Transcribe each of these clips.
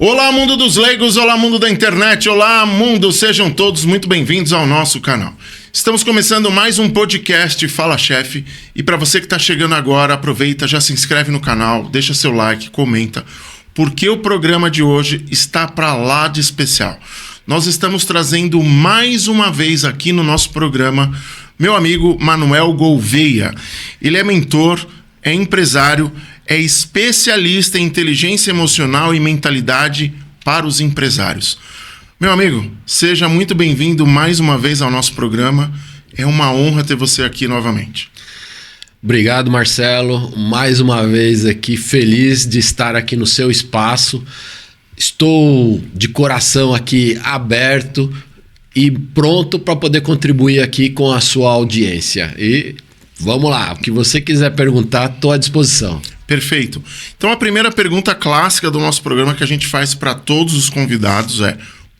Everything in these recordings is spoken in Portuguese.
Olá, mundo dos leigos, olá, mundo da internet, olá, mundo, sejam todos muito bem-vindos ao nosso canal. Estamos começando mais um podcast Fala Chefe, e para você que está chegando agora, aproveita, já se inscreve no canal, deixa seu like, comenta, porque o programa de hoje está para lá de especial. Nós estamos trazendo mais uma vez aqui no nosso programa meu amigo Manuel Gouveia. Ele é mentor, é empresário, é especialista em inteligência emocional e mentalidade para os empresários. Meu amigo, seja muito bem-vindo mais uma vez ao nosso programa. É uma honra ter você aqui novamente. Obrigado, Marcelo. Mais uma vez aqui, feliz de estar aqui no seu espaço. Estou de coração aqui aberto e pronto para poder contribuir aqui com a sua audiência. E vamos lá, o que você quiser perguntar, estou à disposição. Perfeito. Então a primeira pergunta clássica do nosso programa que a gente faz para todos os convidados é: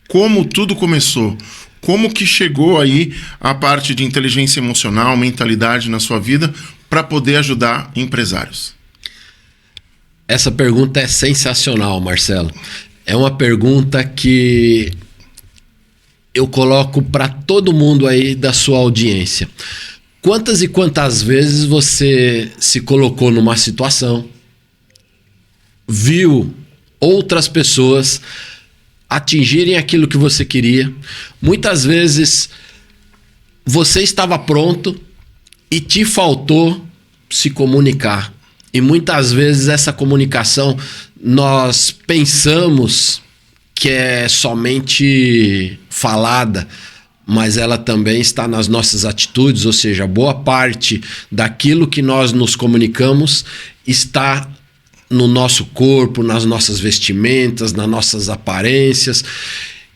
como tudo começou? Como que chegou aí a parte de inteligência emocional, mentalidade na sua vida para poder ajudar empresários? Essa pergunta é sensacional, Marcelo. É uma pergunta que eu coloco para todo mundo aí da sua audiência. Quantas e quantas vezes você se colocou numa situação, viu outras pessoas atingirem aquilo que você queria? Muitas vezes você estava pronto e te faltou se comunicar. E muitas vezes essa comunicação nós pensamos que é somente falada, mas ela também está nas nossas atitudes, ou seja, boa parte daquilo que nós nos comunicamos está no nosso corpo, nas nossas vestimentas, nas nossas aparências.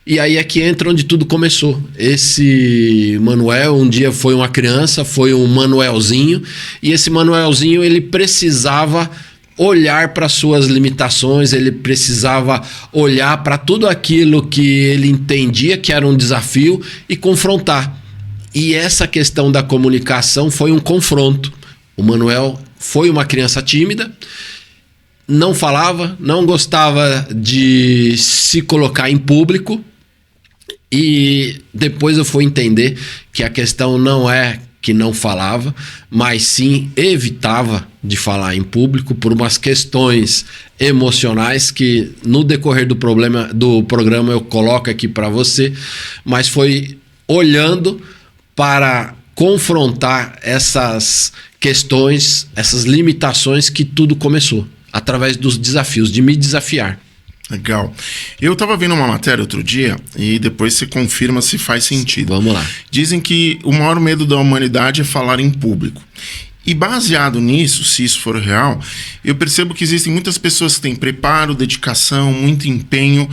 E aí é que entra onde tudo começou. Esse Manuel um dia foi uma criança, foi um Manuelzinho, e esse Manuelzinho ele precisava olhar para suas limitações, ele precisava olhar para tudo aquilo que ele entendia que era um desafio e confrontar. E essa questão da comunicação foi um confronto. O Manuel foi uma criança tímida, não falava, não gostava de se colocar em público, e depois eu fui entender que a questão não é que não falava, mas sim evitava de falar em público por umas questões emocionais que no decorrer do programa eu coloco aqui para você, mas foi olhando para confrontar essas questões, essas limitações que tudo começou, através dos desafios, de me desafiar. Legal. Eu estava vendo uma matéria outro dia e depois você confirma se faz sentido. Vamos lá. Dizem que o maior medo da humanidade é falar em público. E baseado nisso, se isso for real, eu percebo que existem muitas pessoas que têm preparo, dedicação, muito empenho,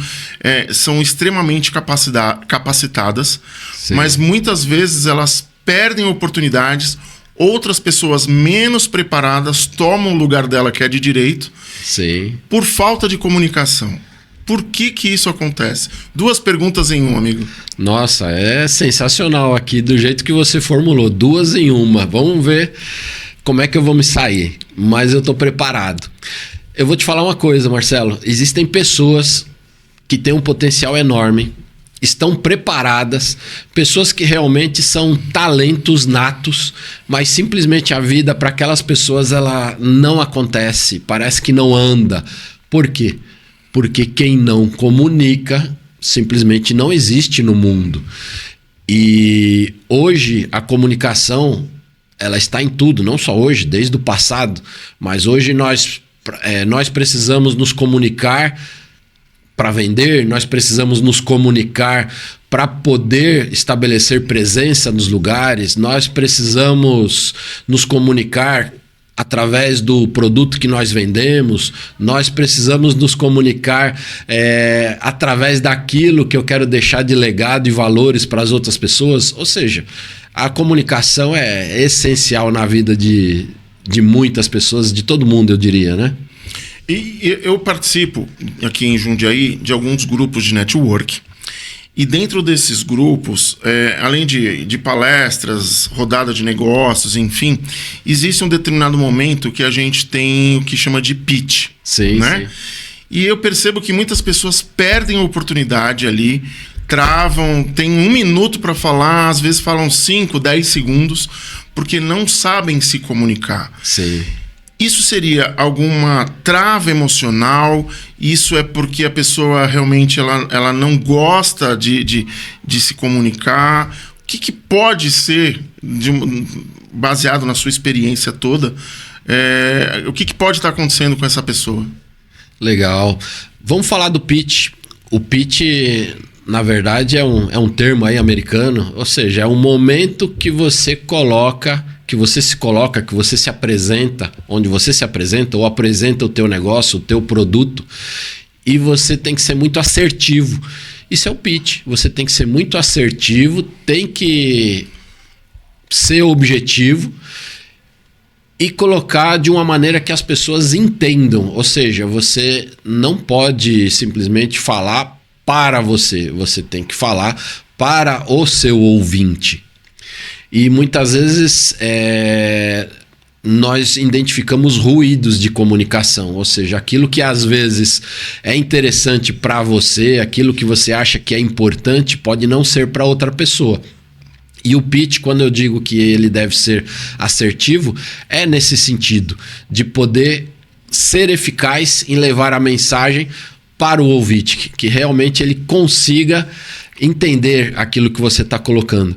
são extremamente capacitadas, sim, mas muitas vezes elas perdem oportunidades. Outras pessoas menos preparadas tomam o lugar dela, que é de direito, sim, por falta de comunicação. Por que isso acontece? Duas perguntas em uma, amigo. Nossa, é sensacional aqui, do jeito que você formulou. Duas em uma. Vamos ver como é que eu vou me sair. Mas eu estou preparado. Eu vou te falar uma coisa, Marcelo. Existem pessoas que têm um potencial enorme, estão preparadas, pessoas que realmente são talentos natos, mas simplesmente a vida para aquelas pessoas ela não acontece, parece que não anda. Por quê? Porque quem não comunica simplesmente não existe no mundo. E hoje a comunicação ela está em tudo, não só hoje, desde o passado, mas hoje nós precisamos nos comunicar para vender, nós precisamos nos comunicar para poder estabelecer presença nos lugares, nós precisamos nos comunicar através do produto que nós vendemos, nós precisamos nos comunicar através daquilo que eu quero deixar de legado e valores para as outras pessoas. Ou seja, a comunicação é essencial na vida de muitas pessoas, de todo mundo, eu diria, né? E eu participo aqui em Jundiaí de alguns grupos de network. E dentro desses grupos, além de palestras, rodada de negócios, enfim, existe um determinado momento que a gente tem o que chama de pitch. Sim, né? sim. E eu percebo que muitas pessoas perdem a oportunidade ali, travam, tem 1 minuto para falar, às vezes falam 5, 10 segundos, porque não sabem se comunicar. Sim. Isso seria alguma trava emocional? Isso é porque a pessoa realmente ela não gosta de se comunicar? O que pode ser, baseado na sua experiência toda, o que pode estar acontecendo com essa pessoa? Legal. Vamos falar do pitch. O pitch, na verdade, é um termo aí americano, ou seja, é um momento que você coloca, que você se apresenta, onde você se apresenta ou apresenta o teu negócio, o teu produto, e você tem que ser muito assertivo. Isso é o pitch. Você tem que ser muito assertivo, tem que ser objetivo e colocar de uma maneira que as pessoas entendam. Ou seja, você não pode simplesmente falar para você. Você tem que falar para o seu ouvinte. E muitas vezes nós identificamos ruídos de comunicação, ou seja, aquilo que às vezes é interessante para você, aquilo que você acha que é importante, pode não ser para outra pessoa. E o pitch, quando eu digo que ele deve ser assertivo, é nesse sentido, de poder ser eficaz em levar a mensagem para o ouvinte, que realmente ele consiga entender aquilo que você está colocando.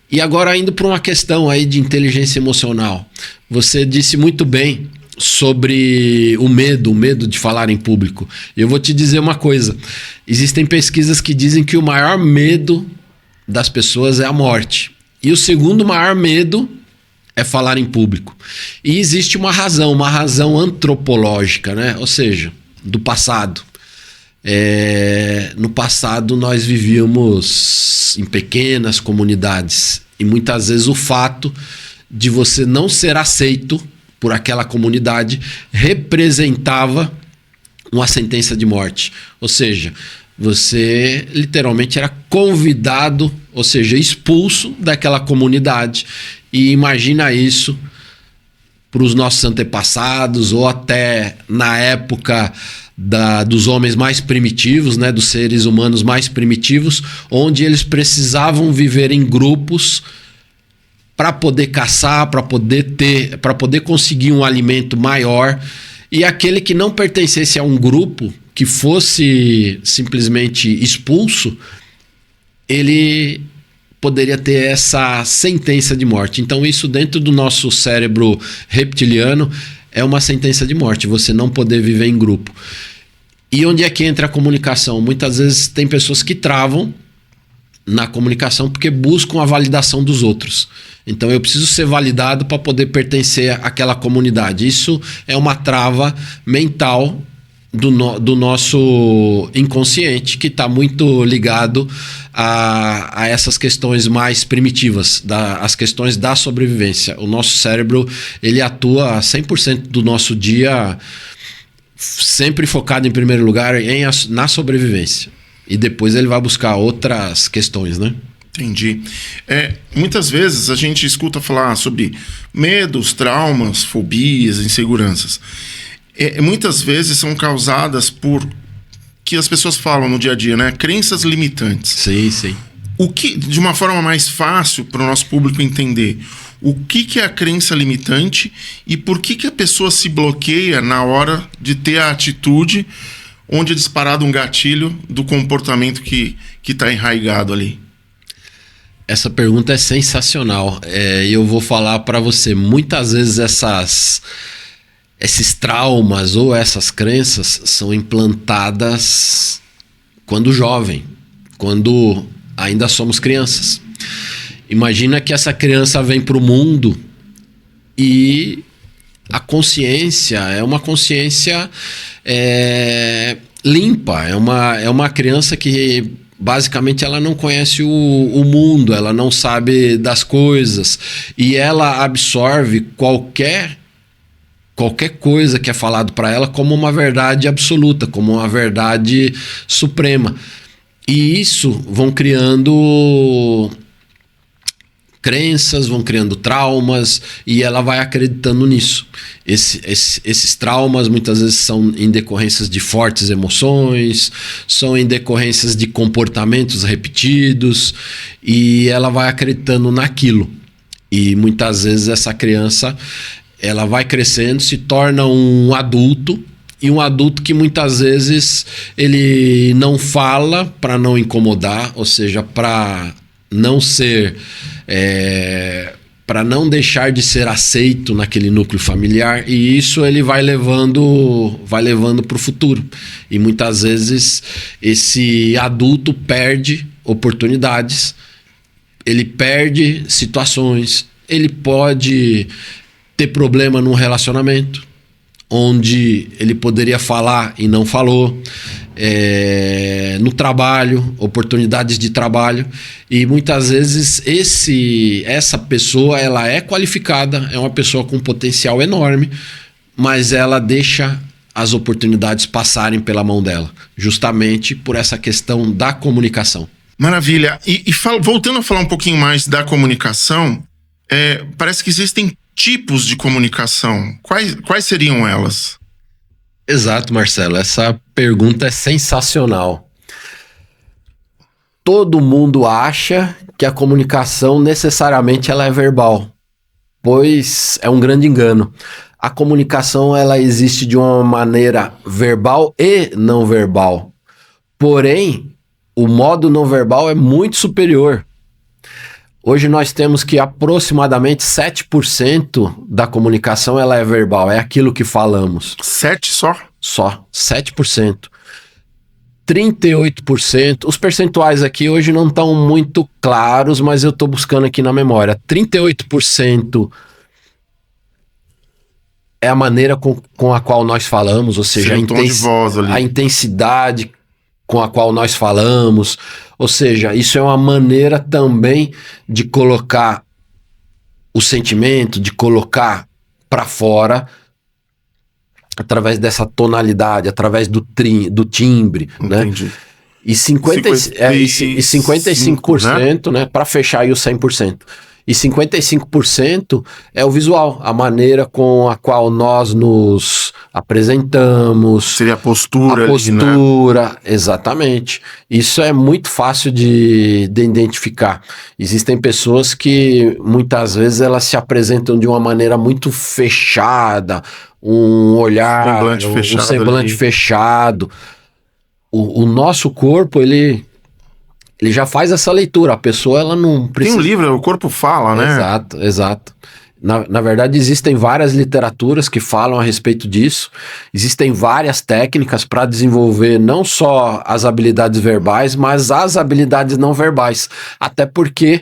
E agora, indo para uma questão aí de inteligência emocional. Você disse muito bem sobre o medo de falar em público. Eu vou te dizer uma coisa. Existem pesquisas que dizem que o maior medo das pessoas é a morte. E o segundo maior medo é falar em público. E existe uma razão antropológica, né? Ou seja, do passado. No passado nós vivíamos em pequenas comunidades e muitas vezes o fato de você não ser aceito por aquela comunidade representava uma sentença de morte. Ou seja, você literalmente era convidado, ou seja, expulso daquela comunidade. E imagina isso para os nossos antepassados ou até na época dos homens mais primitivos, né, dos seres humanos mais primitivos, onde eles precisavam viver em grupos para poder caçar, para poder conseguir um alimento maior. E aquele que não pertencesse a um grupo, que fosse simplesmente expulso, ele poderia ter essa sentença de morte. Então isso, dentro do nosso cérebro reptiliano, é uma sentença de morte, você não poder viver em grupo. E onde é que entra a comunicação? Muitas vezes tem pessoas que travam na comunicação porque buscam a validação dos outros. Então eu preciso ser validado para poder pertencer àquela comunidade. Isso é uma trava mental do nosso inconsciente, que está muito ligado a essas questões mais primitivas, as questões da sobrevivência. O nosso cérebro, ele atua 100% do nosso dia sempre focado em primeiro lugar na sobrevivência. E depois ele vai buscar outras questões, né? Entendi. Muitas vezes a gente escuta falar sobre medos, traumas, fobias, inseguranças. Muitas vezes são causadas por que as pessoas falam no dia a dia, né? Crenças limitantes. Sim, sim. O que, de uma forma mais fácil para o nosso público entender, o que é a crença limitante e por que a pessoa se bloqueia na hora de ter a atitude onde é disparado um gatilho do comportamento que está enraizado ali? Essa pergunta é sensacional. Eu vou falar para você, muitas vezes esses traumas ou essas crenças são implantadas quando jovem, quando ainda somos crianças. Imagina que essa criança vem para o mundo e a consciência é uma consciência limpa, é uma criança que basicamente ela não conhece o mundo, ela não sabe das coisas e ela absorve qualquer coisa que é falado para ela como uma verdade absoluta, como uma verdade suprema. E isso vão criando crenças, vão criando traumas e ela vai acreditando nisso. Esses traumas muitas vezes são em decorrências de fortes emoções, são em decorrências de comportamentos repetidos e ela vai acreditando naquilo. E muitas vezes essa criança ela vai crescendo, se torna um adulto, e um adulto que muitas vezes ele não fala para não incomodar, ou seja, para não ser, para não deixar de ser aceito naquele núcleo familiar, e isso ele vai levando para o futuro. E muitas vezes esse adulto perde oportunidades, ele perde situações, ele pode ter problema num relacionamento onde ele poderia falar e não falou, no trabalho, oportunidades de trabalho, e muitas vezes essa pessoa ela é qualificada, é uma pessoa com potencial enorme, mas ela deixa as oportunidades passarem pela mão dela, justamente por essa questão da comunicação. Maravilha. Voltando a falar um pouquinho mais da comunicação, parece que existem tipos de comunicação. Quais seriam elas? Exato, Marcelo. Essa pergunta é sensacional. Todo mundo acha que a comunicação necessariamente ela é verbal, pois é um grande engano. A comunicação ela existe de uma maneira verbal e não verbal. Porém, o modo não verbal é muito superior. Hoje nós temos que aproximadamente 7% da comunicação ela é verbal, é aquilo que falamos. 7 só? Só, 7%. 38%, os percentuais aqui hoje não estão muito claros, mas eu estou buscando aqui na memória. 38% é a maneira com a qual nós falamos, ou seja, a intensidade com a qual nós falamos, ou seja, isso é uma maneira também de colocar o sentimento, de colocar para fora, através dessa tonalidade, através do timbre, entendi, né? E 55%, né, para fechar aí os 100%. E 55% é o visual, a maneira com a qual nós nos apresentamos. Seria a postura. A postura, né? Exatamente. Isso é muito fácil de identificar. Existem pessoas que muitas vezes elas se apresentam de uma maneira muito fechada, um olhar, um semblante fechado. O nosso corpo, ele já faz essa leitura. A pessoa, ela não precisa... Tem um livro, O Corpo Fala, né? Exato. Na verdade, existem várias literaturas que falam a respeito disso. Existem várias técnicas para desenvolver não só as habilidades verbais, mas as habilidades não verbais. Até porque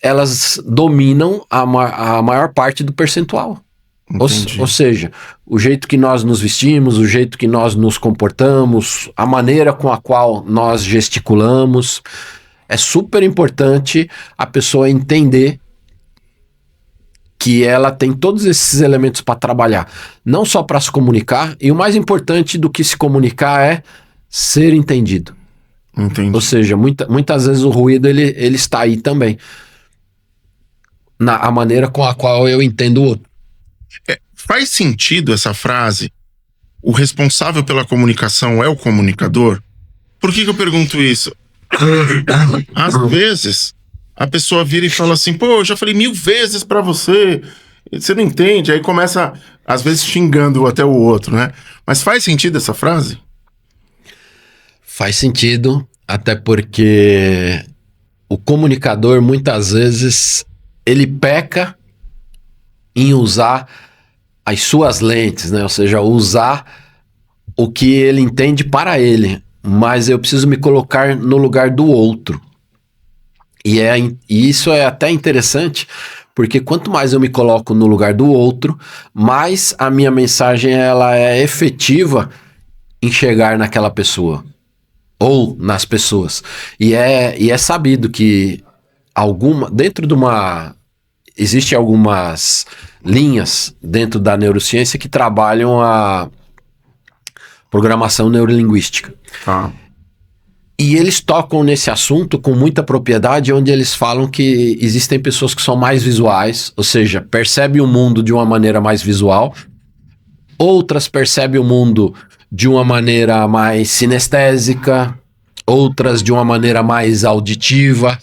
elas dominam a maior parte do percentual. Ou seja, o jeito que nós nos vestimos, o jeito que nós nos comportamos, a maneira com a qual nós gesticulamos. É super importante a pessoa entender que ela tem todos esses elementos para trabalhar, não só para se comunicar, e o mais importante do que se comunicar é ser entendido. Entendi. Ou seja, muitas vezes o ruído ele está aí também, a maneira com a qual eu entendo o outro. Faz sentido essa frase? O responsável pela comunicação é o comunicador? Por que eu pergunto isso? Às vezes a pessoa vira e fala assim: pô, eu já falei 1000 vezes pra você, você não entende. Aí começa, às vezes, xingando até o outro, né? Mas faz sentido essa frase? Faz sentido, até porque o comunicador muitas vezes ele peca em usar as suas lentes, né? Ou seja, usar o que ele entende para ele, mas eu preciso me colocar no lugar do outro. E isso é até interessante, porque quanto mais eu me coloco no lugar do outro, mais a minha mensagem ela é efetiva em chegar naquela pessoa ou nas pessoas. E é sabido que existem algumas linhas dentro da neurociência que trabalham a programação neurolinguística. E eles tocam nesse assunto com muita propriedade, onde eles falam que existem pessoas que são mais visuais, ou seja, percebem o mundo de uma maneira mais visual. Outras percebem o mundo de uma maneira mais sinestésica, outras de uma maneira mais auditiva.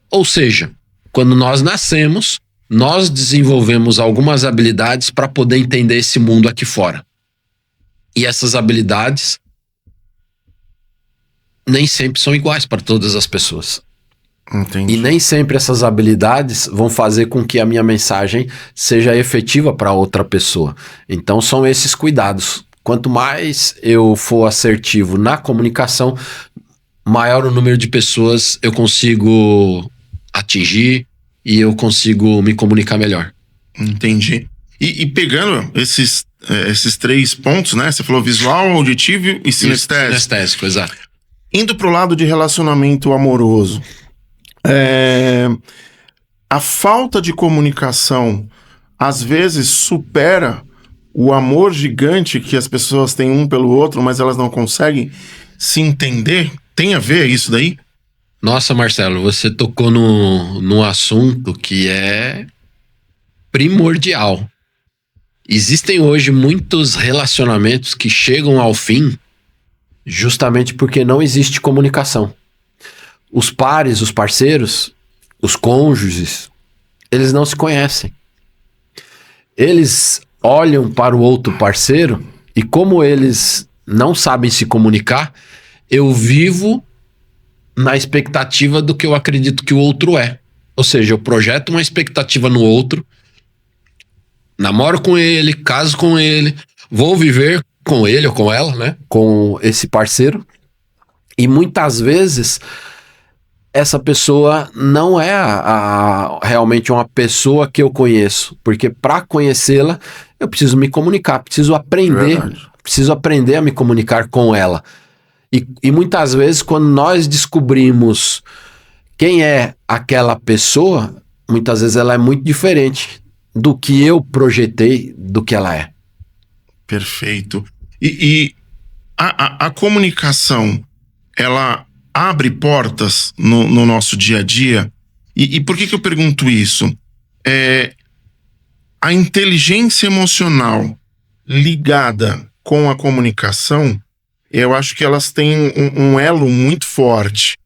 Ou seja, quando nós nascemos, nós desenvolvemos algumas habilidades para poder entender esse mundo aqui fora. E essas habilidades nem sempre são iguais para todas as pessoas. Entendi. E nem sempre essas habilidades vão fazer com que a minha mensagem seja efetiva para outra pessoa. Então são esses cuidados. Quanto mais eu for assertivo na comunicação, maior o número de pessoas eu consigo atingir e eu consigo me comunicar melhor. Entendi. E pegando esses 3 pontos, né? Você falou visual, auditivo e sinestésico. Sinestésico, exato. Indo pro lado de relacionamento amoroso, a falta de comunicação às vezes supera o amor gigante que as pessoas têm um pelo outro, mas elas não conseguem se entender. Tem a ver isso daí? Nossa, Marcelo, você tocou num assunto que é primordial. Existem hoje muitos relacionamentos que chegam ao fim justamente porque não existe comunicação. Os pares, os parceiros, os cônjuges, eles não se conhecem. Eles olham para o outro parceiro e, como eles não sabem se comunicar, eu vivo na expectativa do que eu acredito que o outro é. Ou seja, eu projeto uma expectativa no outro, namoro com ele, caso com ele, vou viver com ele ou com ela, né? Com esse parceiro. E muitas vezes essa pessoa não é realmente uma pessoa que eu conheço, porque para conhecê-la eu preciso me comunicar, preciso aprender a me comunicar com ela. E muitas vezes, quando nós descobrimos quem é aquela pessoa, muitas vezes ela é muito diferente do que eu projetei do que ela é. Perfeito. E a comunicação, ela abre portas no nosso dia a dia? E por que eu pergunto isso? A inteligência emocional ligada com a comunicação, eu acho que elas têm um elo muito forte.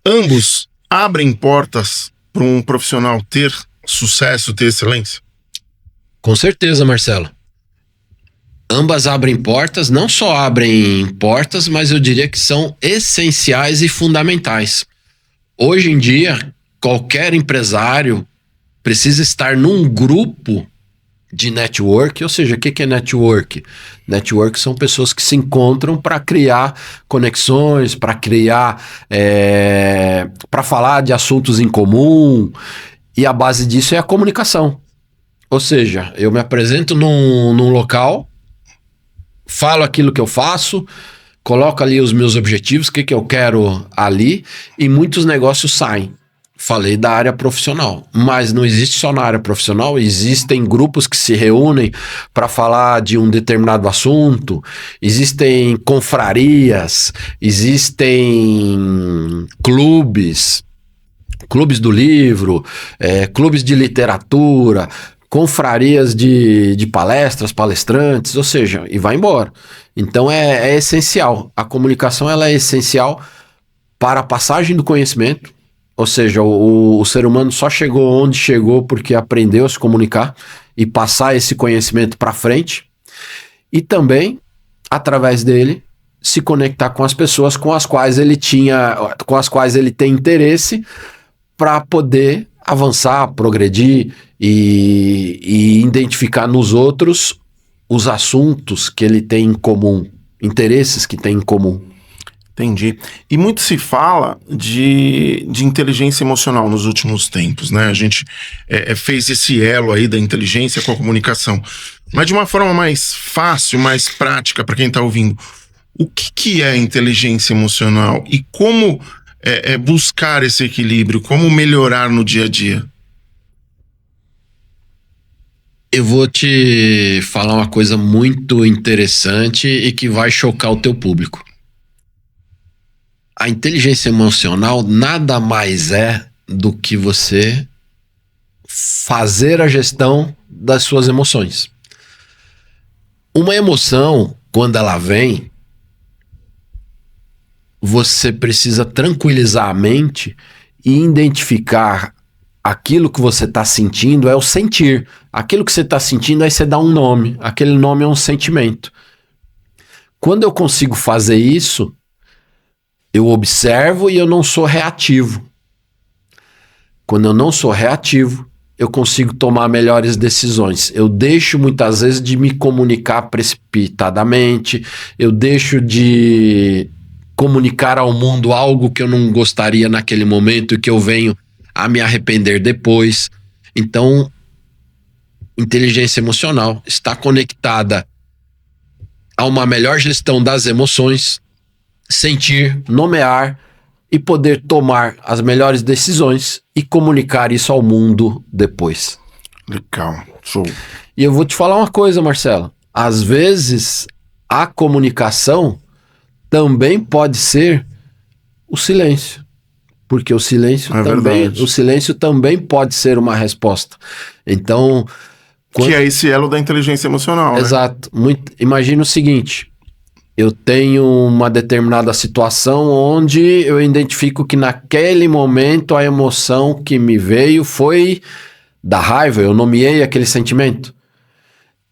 Ambos abrem portas para um profissional ter sucesso, ter excelência? Com certeza, Marcelo. Ambas abrem portas, não só abrem portas, mas eu diria que são essenciais e fundamentais. Hoje em dia, qualquer empresário precisa estar num grupo de network. Ou seja, o que é network? Network são pessoas que se encontram para criar conexões, para para falar de assuntos em comum, e a base disso é a comunicação. Ou seja, eu me apresento num local, falo aquilo que eu faço, coloco ali os meus objetivos, o que eu quero ali, e muitos negócios saem. Falei da área profissional, mas não existe só na área profissional, existem grupos que se reúnem para falar de um determinado assunto, existem confrarias, existem clubes do livro, clubes de literatura, confrarias de palestras, palestrantes, ou seja, e vai embora. Então é essencial. A comunicação, ela é essencial para a passagem do conhecimento. Ou seja, o ser humano só chegou onde chegou porque aprendeu a se comunicar e passar esse conhecimento para frente. E também, através dele, se conectar com as pessoas com as quais ele tem interesse, para poder avançar, progredir e identificar nos outros os assuntos que ele tem em comum, interesses que tem em comum. Entendi. E muito se fala de inteligência emocional nos últimos tempos, né? A gente fez esse elo aí da inteligência com a comunicação. Mas de uma forma mais fácil, mais prática para quem está ouvindo, o que é inteligência emocional e como buscar esse equilíbrio, como melhorar no dia a dia? Eu vou te falar uma coisa muito interessante e que vai chocar o teu público. A inteligência emocional nada mais é do que você fazer a gestão das suas emoções. Uma emoção, quando ela vem, você precisa tranquilizar a mente e identificar aquilo que você está sentindo é o sentir. Aquilo que você está sentindo, aí você dá um nome. Aquele nome é um sentimento. Quando eu consigo fazer isso, eu observo e eu não sou reativo. Quando eu não sou reativo, eu consigo tomar melhores decisões. Eu deixo muitas vezes de me comunicar precipitadamente, eu deixo de comunicar ao mundo algo que eu não gostaria naquele momento e que eu venho a me arrepender depois. Então, inteligência emocional está conectada a uma melhor gestão das emoções, sentir, nomear e poder tomar as melhores decisões e comunicar isso ao mundo depois. Legal, show. E eu vou te falar uma coisa, Marcelo. Às vezes, a comunicação também pode ser o silêncio. Porque o silêncio o silêncio também pode ser uma resposta. Então... Que é esse elo da inteligência emocional, exato. Né? Imagina o seguinte... Eu tenho uma determinada situação onde eu identifico que naquele momento a emoção que me veio foi da raiva, eu nomeei aquele sentimento.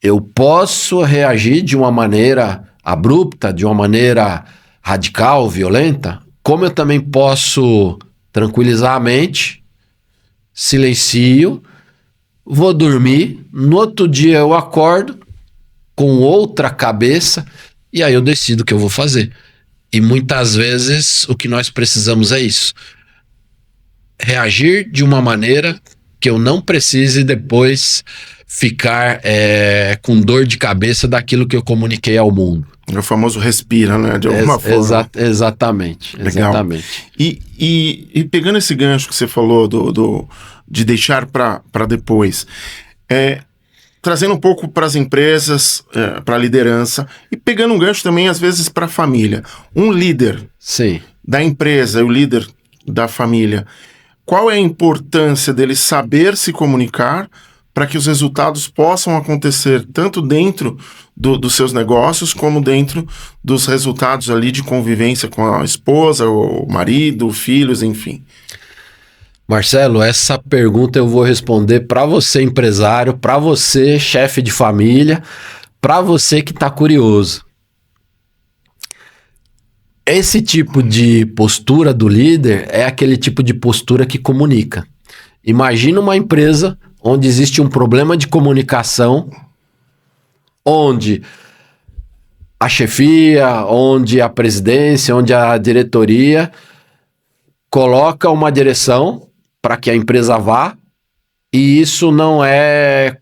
Eu posso reagir de uma maneira abrupta, de uma maneira radical, violenta, como eu também posso tranquilizar a mente, silencio, vou dormir, no outro dia eu acordo com outra cabeça. E aí eu decido o que eu vou fazer. E muitas vezes o que nós precisamos é isso. Reagir de uma maneira que eu não precise depois ficar com dor de cabeça daquilo que eu comuniquei ao mundo. É o famoso respira, né? De alguma forma. Exatamente. Legal. Exatamente. E pegando esse gancho que você falou de deixar para depois, trazendo um pouco para as empresas, para a liderança, e pegando um gancho também, às vezes, para a família. Um líder da empresa, o líder da família, qual é a importância dele saber se comunicar para que os resultados possam acontecer tanto dentro dos seus negócios, como dentro dos resultados ali de convivência com a esposa, o marido, filhos, enfim? Marcelo, essa pergunta eu vou responder para você, empresário, para você, chefe de família, para você que está curioso. Esse tipo de postura do líder é aquele tipo de postura que comunica. Imagina uma empresa onde existe um problema de comunicação, onde a chefia, onde a presidência, onde a diretoria coloca uma direção para que a empresa vá, e isso não é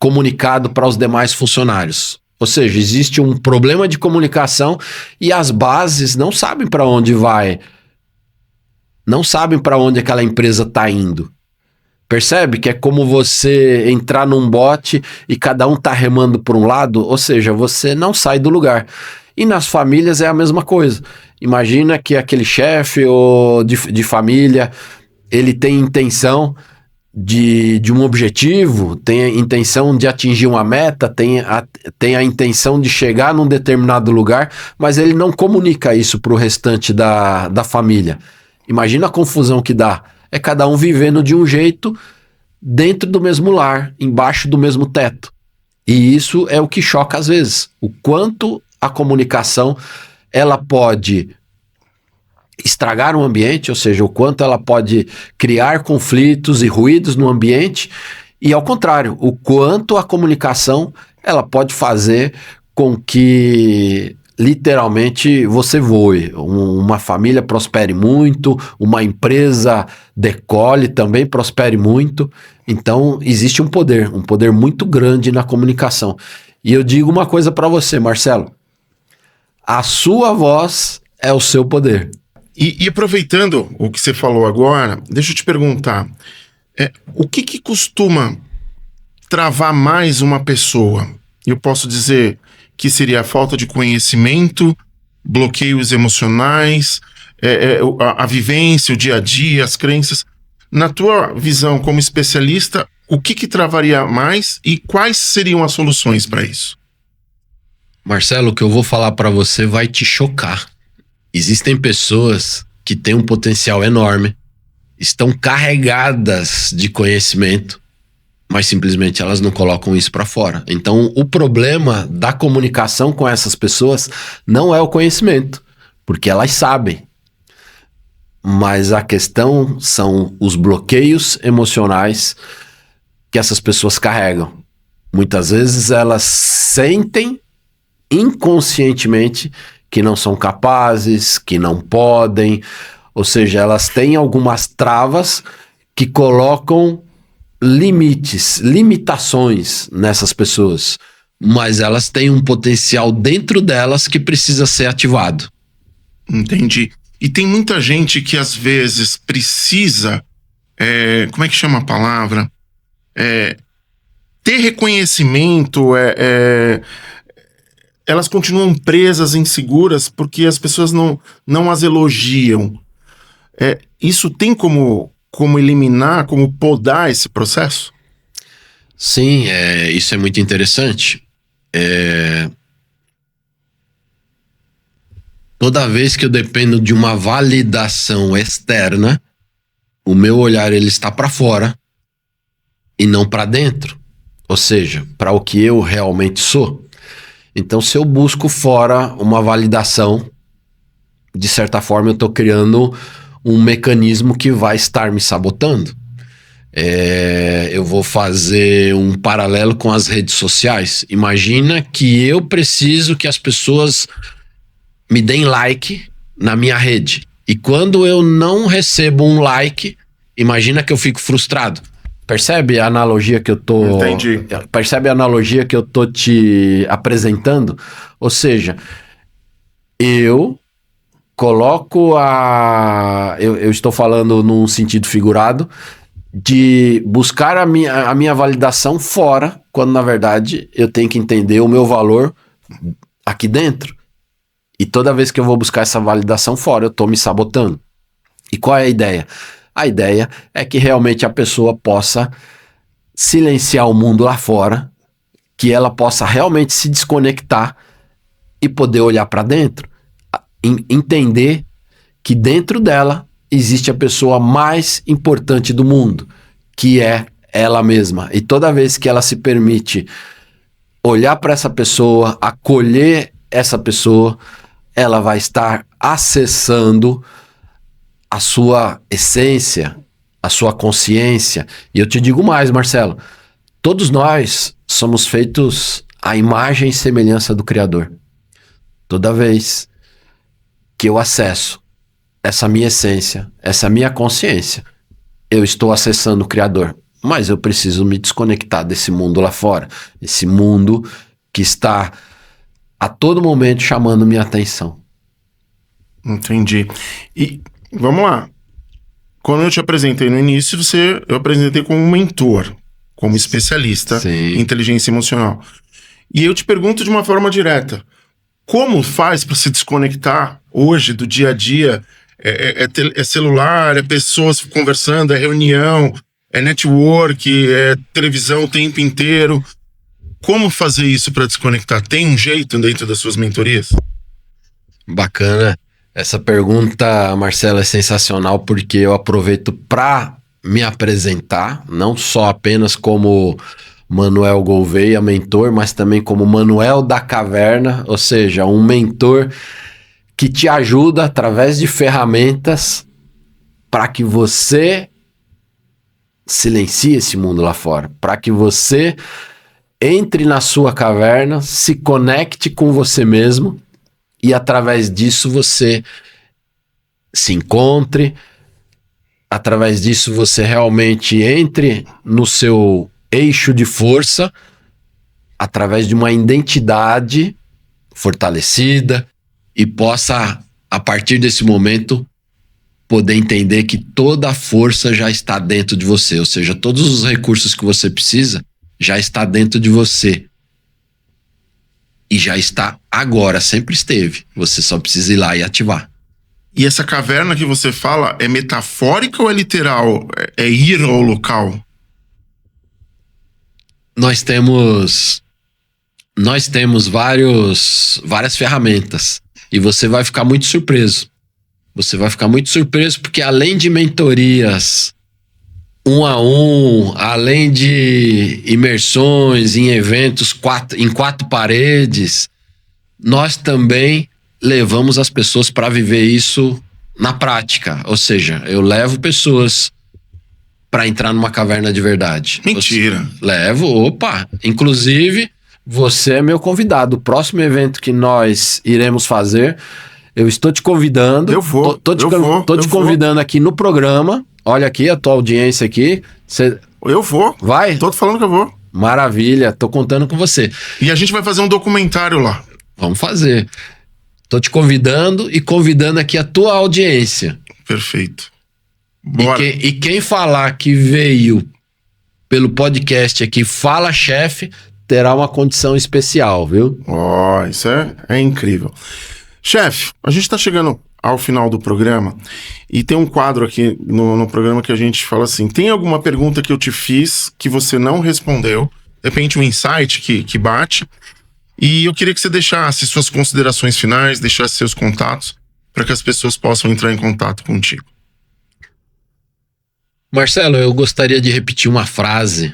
comunicado para os demais funcionários. Ou seja, existe um problema de comunicação e as bases não sabem para onde vai, não sabem para onde aquela empresa está indo. Percebe que é como você entrar num bote e cada um está remando por um lado, ou seja, você não sai do lugar. E nas famílias é a mesma coisa. Imagina que aquele chefe ou de família, ele tem intenção de um objetivo, tem a intenção de atingir uma meta, tem a intenção de chegar num determinado lugar, mas ele não comunica isso para o restante da família. Imagina a confusão que dá. É cada um vivendo de um jeito dentro do mesmo lar, embaixo do mesmo teto. E isso é o que choca às vezes. O quanto a comunicação ela pode estragar um ambiente, ou seja, o quanto ela pode criar conflitos e ruídos no ambiente, e ao contrário, o quanto a comunicação ela pode fazer com que literalmente você voe, uma família prospere muito, uma empresa decole, também prospere muito. Então existe um poder muito grande na comunicação. E eu digo uma coisa para você, Marcelo, a sua voz é o seu poder. E aproveitando o que você falou agora, deixa eu te perguntar, o que costuma travar mais uma pessoa? Eu posso dizer que seria a falta de conhecimento, bloqueios emocionais, a vivência, o dia a dia, as crenças. Na tua visão como especialista, o que travaria mais e quais seriam as soluções para isso? Marcelo, o que eu vou falar para você vai te chocar. Existem pessoas que têm um potencial enorme, estão carregadas de conhecimento, mas simplesmente elas não colocam isso para fora. Então, o problema da comunicação com essas pessoas não é o conhecimento, porque elas sabem. Mas a questão são os bloqueios emocionais que essas pessoas carregam. Muitas vezes elas sentem inconscientemente que não são capazes, que não podem, ou seja, elas têm algumas travas que colocam limites, limitações nessas pessoas, mas elas têm um potencial dentro delas que precisa ser ativado. Entendi. E tem muita gente que às vezes precisa, como é que chama a palavra? Ter reconhecimento, elas continuam presas, inseguras, porque as pessoas não as elogiam. Isso tem como eliminar, como podar esse processo? Sim, isso é muito interessante. Toda vez que eu dependo de uma validação externa, o meu olhar ele está para fora e não para dentro. Ou seja, para o que eu realmente sou. Então, se eu busco fora uma validação, de certa forma eu estou criando um mecanismo que vai estar me sabotando. Eu vou fazer um paralelo com as redes sociais. Imagina que eu preciso que as pessoas me deem like na minha rede. E quando eu não recebo um like, imagina que eu fico frustrado. Percebe a analogia que eu tô... Entendi. Percebe a analogia que eu tô te apresentando? Ou seja, eu coloco eu estou falando num sentido figurado de buscar a minha validação fora, quando na verdade eu tenho que entender o meu valor aqui dentro. E toda vez que eu vou buscar essa validação fora, eu tô me sabotando. E qual é a ideia? A ideia é que realmente a pessoa possa silenciar o mundo lá fora, que ela possa realmente se desconectar e poder olhar para dentro, entender que dentro dela existe a pessoa mais importante do mundo, que é ela mesma. E toda vez que ela se permite olhar para essa pessoa, acolher essa pessoa, ela vai estar acessando a sua essência, a sua consciência. E eu te digo mais, Marcelo, todos nós somos feitos à imagem e semelhança do Criador. Toda vez que eu acesso essa minha essência, essa minha consciência, eu estou acessando o Criador. Mas eu preciso me desconectar desse mundo lá fora, esse mundo que está a todo momento chamando minha atenção. Entendi. E vamos lá. Quando eu te apresentei no início, eu apresentei como um mentor, como especialista em inteligência emocional. E eu te pergunto de uma forma direta: como faz para se desconectar hoje do dia a dia? É celular, é pessoas conversando, é reunião, é network, é televisão o tempo inteiro. Como fazer isso para desconectar? Tem um jeito dentro das suas mentorias? Bacana. Essa pergunta, Marcelo, é sensacional porque eu aproveito para me apresentar, não só apenas como Manuel Gouveia, mentor, mas também como Manuel da Caverna, ou seja, um mentor que te ajuda através de ferramentas para que você silencie esse mundo lá fora, para que você entre na sua caverna, se conecte com você mesmo e através disso você se encontre, através disso você realmente entre no seu eixo de força, através de uma identidade fortalecida e possa, a partir desse momento, poder entender que toda a força já está dentro de você, ou seja, todos os recursos que você precisa já está dentro de você. E já está agora, sempre esteve. Você só precisa ir lá e ativar. E essa caverna que você fala é metafórica ou é literal? É ir ao local? Nós temos várias ferramentas e você vai ficar muito surpreso. Você vai ficar muito surpreso porque além de mentorias 1 a 1, além de imersões em eventos em 4 paredes, nós também levamos as pessoas para viver isso na prática. Ou seja, eu levo pessoas para entrar numa caverna de verdade. Mentira. Levo, opa. Inclusive, você é meu convidado. O próximo evento que nós iremos fazer, eu estou te convidando. Eu vou. Tô te convidando aqui no programa. Olha aqui a tua audiência aqui. Eu vou. Vai? Tô falando que eu vou. Maravilha, tô contando com você. E a gente vai fazer um documentário lá. Vamos fazer. Tô te convidando e convidando aqui a tua audiência. Perfeito. Bora. E quem falar que veio pelo podcast aqui, Fala Chefe, terá uma condição especial, viu? Ó, isso é incrível. Chefe, a gente tá chegando ao final do programa e tem um quadro aqui no programa que a gente fala assim, tem alguma pergunta que eu te fiz que você não respondeu? De repente um insight que bate. E eu queria que você deixasse suas considerações finais, deixasse seus contatos, para que as pessoas possam entrar em contato contigo. Marcelo, eu gostaria de repetir uma frase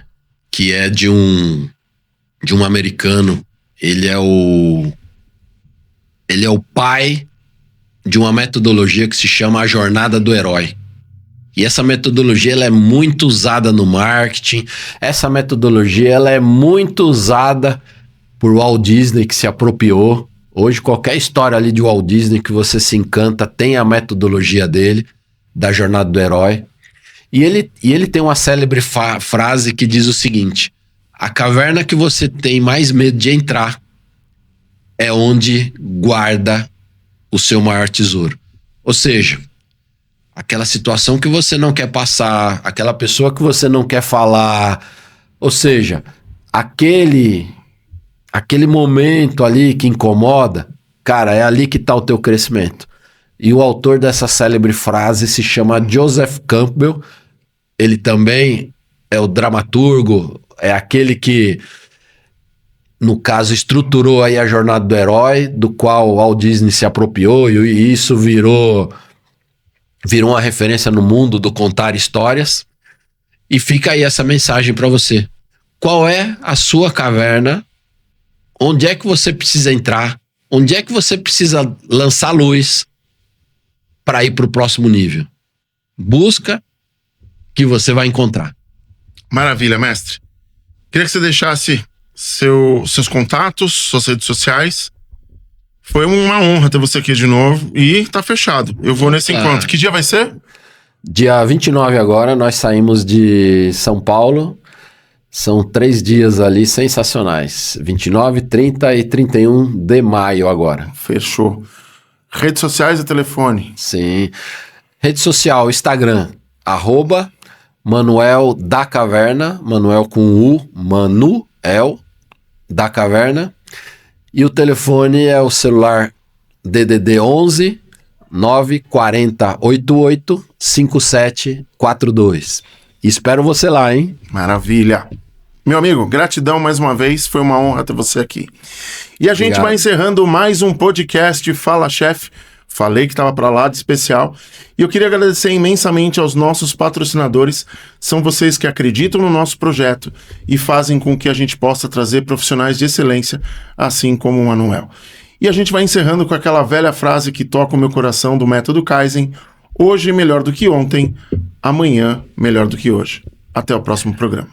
que é de um americano. Ele é o pai de uma metodologia que se chama a Jornada do Herói. E essa metodologia ela é muito usada no marketing. Essa metodologia ela é muito usada por Walt Disney, que se apropriou. Hoje, qualquer história ali de Walt Disney que você se encanta tem a metodologia dele, da Jornada do Herói. E ele tem uma célebre frase que diz o seguinte: a caverna que você tem mais medo de entrar é onde guarda o seu maior tesouro. Ou seja, aquela situação que você não quer passar, aquela pessoa que você não quer falar, ou seja, aquele momento ali que incomoda, cara, é ali que está o teu crescimento. E o autor dessa célebre frase se chama Joseph Campbell. Ele também é o dramaturgo, é aquele que, no caso, estruturou aí a Jornada do Herói, do qual o Walt Disney se apropriou, e isso virou uma referência no mundo do contar histórias. E fica aí essa mensagem para você. Qual é a sua caverna? Onde é que você precisa entrar? Onde é que você precisa lançar luz para ir para o próximo nível? Busca que você vai encontrar. Maravilha, mestre. Queria que você deixasse seus contatos, suas redes sociais. Foi uma honra ter você aqui de novo e tá fechado. Eu vou nesse encontro. Que dia vai ser? Dia 29 agora, nós saímos de São Paulo. São 3 dias ali sensacionais. 29, 30 e 31 de maio agora. Fechou. Redes sociais e telefone? Sim. Rede social, Instagram, @Manuel da Caverna, Manuel com U, Manuel da Caverna. E o telefone é o celular DDD 11 940 88 5742. Espero você lá, hein? Maravilha. Meu amigo, gratidão mais uma vez. Foi uma honra ter você aqui. E a gente vai encerrando mais um podcast Fala Chefe. Falei que estava para lá de especial. E eu queria agradecer imensamente aos nossos patrocinadores. São vocês que acreditam no nosso projeto e fazem com que a gente possa trazer profissionais de excelência, assim como o Manuel. E a gente vai encerrando com aquela velha frase que toca o meu coração do método Kaizen. Hoje melhor do que ontem, amanhã melhor do que hoje. Até o próximo programa.